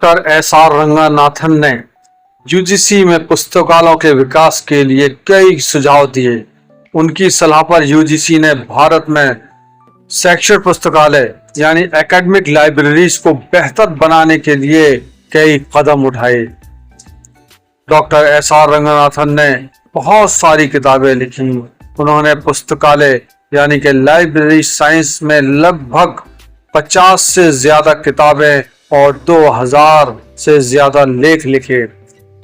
Doctor S R. Ranganathan ने UGC में पुस्तकालयों के विकास के लिए कई सुझाव दिए। उनकी सलाह पर यूजीसी ने भारत में शैक्षणिक पुस्तकालय यानी एकेडमिक लाइब्रेरीज को बेहतर बनाने के लिए कई कदम उठाए। Doctor S R. रंगनाथन ने बहुत सारी किताबें लिखी। उन्होंने पुस्तकालय यानी कि लाइब्रेरी साइंस में लगभग 50 से ज्यादा किताबें और 2000 से ज्यादा लेख लिखे।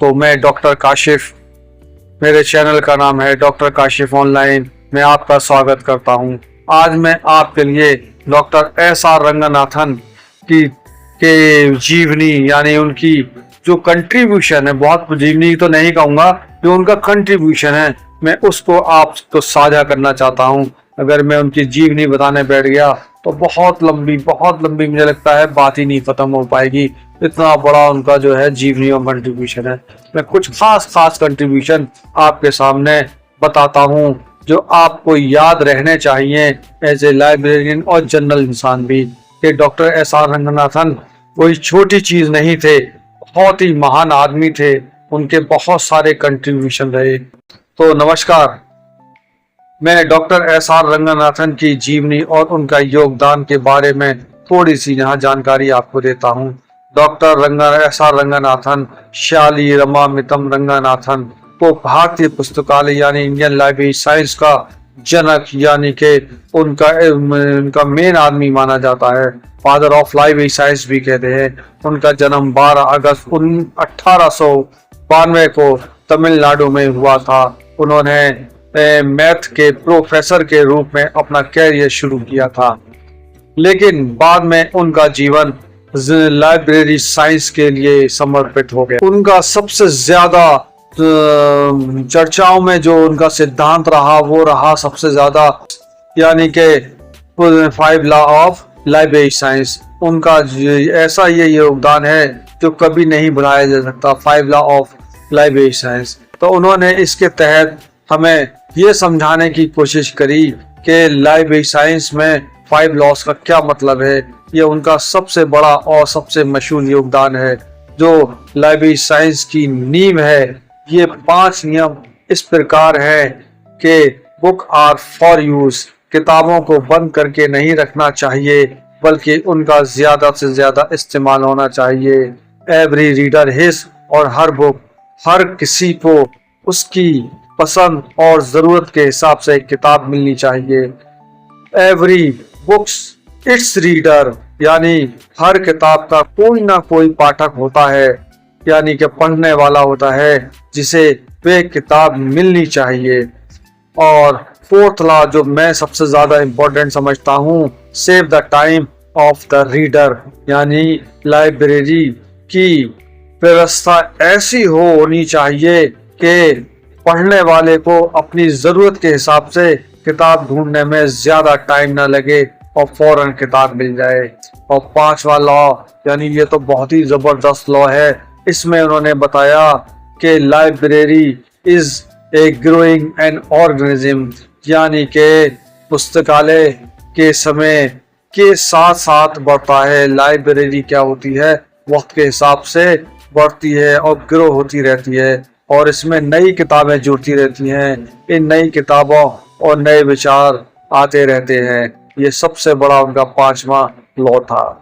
तो मैं डॉक्टर काशिफ, मेरे चैनल का नाम है डॉक्टर काशिफ ऑनलाइन, मैं आपका स्वागत करता हूं। आज मैं आपके लिए डॉक्टर एस.आर. रंगनाथन की के जीवनी यानी उनकी जो कंट्रीब्यूशन है, बहुत जीवनी तो नहीं कहूँगा, जो उनका कंट्रीब्यूशन है मैं उसको आपको साझा करना चाहता हूँ। अगर मैं उनकी जीवनी बताने बैठ गया तो बहुत लंबी मुझे लगता है बात ही नहीं खत्म हो पाएगी। इतना बड़ा उनका जो है जीवनी और कंट्रीब्यूशन है। मैं कुछ खास कंट्रीब्यूशन आपके सामने बताता हूँ जो आपको याद रहने चाहिए एज ए लाइब्रेरियन और जनरल इंसान भी, कि डॉक्टर एस.आर. रंगनाथन कोई छोटी चीज नहीं थे, बहुत ही महान आदमी थे। उनके बहुत सारे कंट्रीब्यूशन रहे। तो नमस्कार, मैं डॉक्टर एस.आर. रंगनाथन की जीवनी और उनका योगदान के बारे में थोड़ी सी यहाँ जानकारी आपको देता हूँ। Doctor S R. रंगनाथन श्याली रमामितम रंगनाथन को भारतीय पुस्तकालय यानी इंडियन लाइब्रेरी साइंस का जनक यानी कि उनका मेन आदमी माना जाता है। फादर ऑफ लाइब्रेरी साइंस भी कहते हैं। उनका जन्म 12 अगस्त 1892 को तमिलनाडु में हुआ था। उन्होंने मैथ के प्रोफेसर के रूप में अपना कैरियर शुरू किया था, लेकिन बाद में उनका जीवन लाइब्रेरी साइंस के लिए समर्पित हो गया। उनका सबसे ज्यादा चर्चाओं में जो उनका सिद्धांत रहा वो रहा सबसे ज्यादा यानी कि 5 लॉ ऑफ लाइब्रेरी साइंस। उनका ऐसा ये योगदान है जो कभी नहीं भुलाया जा सकता, 5 लॉ ऑफ लाइब्रेरी साइंस। तो उन्होंने इसके तहत हमें ये समझाने की कोशिश करी कि लाइब्रेरी साइंस में 5 लॉस का क्या मतलब है। ये उनका सबसे बड़ा और सबसे मशहूर योगदान है जो लाइब्रेरी साइंस की नींव है। ये 5 नियम इस प्रकार है कि बुक आर फॉर यूज, किताबों को बंद करके नहीं रखना चाहिए बल्कि उनका ज्यादा से ज्यादा इस्तेमाल होना चाहिए। एवरी रीडर हिज, और हर बुक हर किसी को उसकी पसंद और जरूरत के हिसाब से एक किताब मिलनी चाहिए। एवरी बुक्स इट्स रीडर, यानी हर किताब का कोई ना कोई पाठक होता है यानी कि पढ़ने वाला होता है जिसे वे किताब मिलनी चाहिए। और 4th लॉ जो मैं सबसे ज्यादा इम्पोर्टेंट समझता हूँ, save the time of the reader, यानी लाइब्रेरी की व्यवस्था ऐसी होनी चाहिए कि पढ़ने वाले को अपनी जरूरत के हिसाब से किताब ढूंढने में ज्यादा टाइम ना लगे और फौरन किताब मिल जाए। और 5वां लॉ यानी ये तो बहुत ही जबरदस्त लॉ है। इसमें उन्होंने बताया कि library is a growing an organism, यानी कि पुस्तकालय के समय के साथ साथ बढ़ता है। लाइब्रेरी क्या होती है, वक्त के हिसाब से बढ़ती है और ग्रो होती रहती है और इसमें नई किताबें जुड़ती रहती हैं। इन नई किताबों और नए विचार आते रहते हैं। ये सबसे बड़ा उनका 5वां लॉ था।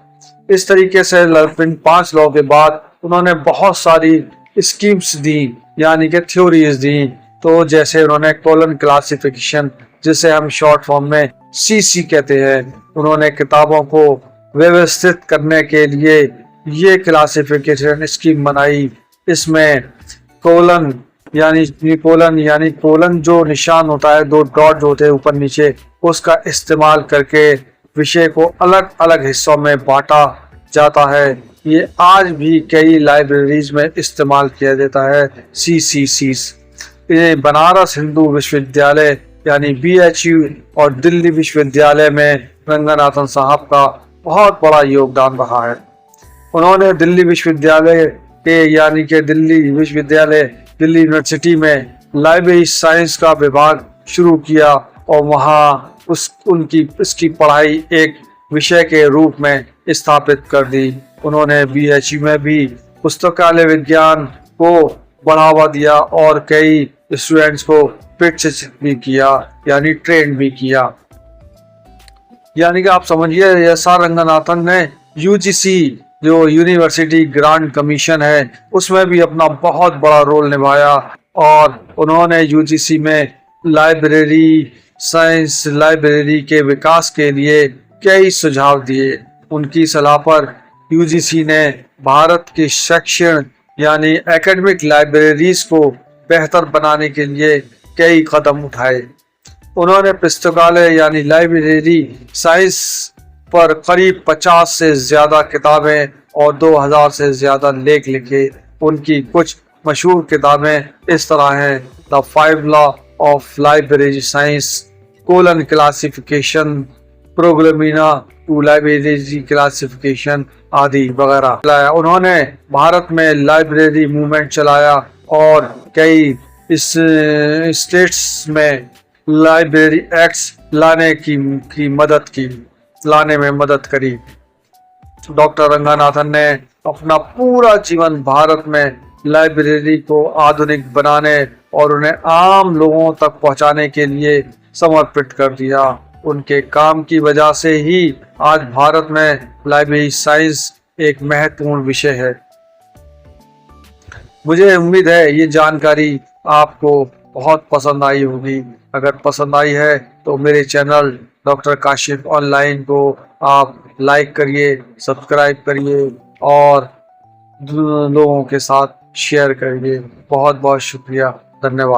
इस तरीके से इन 5 लॉ के बाद उन्होंने बहुत सारी स्कीम्स दी यानी कि थ्योरीज दी। तो जैसे उन्होंने कॉलम क्लासिफिकेशन, जिसे हम शॉर्ट फॉर्म में सीसी कहते हैं, उन्होंने किताबों को व्यवस्थित करने के लिए ये क्लासिफिकेशन स्कीम बनाई। इसमें कोलन जो निशान होता है, 2 डॉट होते हैं ऊपर नीचे, उसका इस्तेमाल करके विषय को अलग अलग हिस्सों में बांटा जाता है। ये आज भी कई लाइब्रेरीज में इस्तेमाल किया जाता है CCC। ये बनारस हिंदू विश्वविद्यालय यानी BHU और दिल्ली विश्वविद्यालय में रंगनाथन साहब का बहुत बड़ा योगदान रहा है। उन्होंने दिल्ली विश्वविद्यालय के यानी कि दिल्ली यूनिवर्सिटी में लाइब्रेरी साइंस का विभाग शुरू किया और वहाँ इसकी पढ़ाई एक विषय के रूप में स्थापित कर दी। उन्होंने BHU में भी पुस्तकालय विज्ञान को बढ़ावा दिया और कई स्टूडेंट्स को प्रशिक्षित भी किया, यानी ट्रेन भी किया। यानी कि आप समझिए SR रंगनाथन ने UGC जो यूनिवर्सिटी ग्रांट कमीशन है उसमें भी अपना बहुत बड़ा रोल निभाया और उन्होंने UGC में लाइब्रेरी, साइंस लाइब्रेरी के विकास के लिए कई सुझाव दिए। उनकी सलाह पर UGC ने भारत की शैक्षणिक यानी एकेडमिक लाइब्रेरीज को बेहतर बनाने के लिए कई कदम उठाए। उन्होंने पुस्तकालय यानी लाइब्रेरी साइंस पर करीब 50 से ज्यादा किताबें और 2000 से ज्यादा लेख लिखे। उनकी कुछ मशहूर किताबें इस तरह हैं: the 5 law of library science, colon classification, prolegomena to library classification आदि वगैरह। उन्होंने भारत में लाइब्रेरी मूवमेंट चलाया और कई इस स्टेट्स में लाइब्रेरी एक्ट्स लाने में मदद करी। डॉक्टर रंगनाथन ने अपना पूरा जीवन भारत में लाइब्रेरी को आधुनिक बनाने और उन्हें आम लोगों तक पहुंचाने के लिए समर्पित कर दिया। उनके काम की वजह से ही आज भारत में लाइब्रेरी साइंस एक महत्वपूर्ण विषय है। मुझे उम्मीद है ये जानकारी आपको बहुत पसंद आई होगी। अगर पसंद आई है तो मेरे चैनल डॉक्टर काशिफ ऑनलाइन को आप लाइक करिए, सब्सक्राइब करिए और लोगों के साथ शेयर करिए। बहुत बहुत शुक्रिया, धन्यवाद।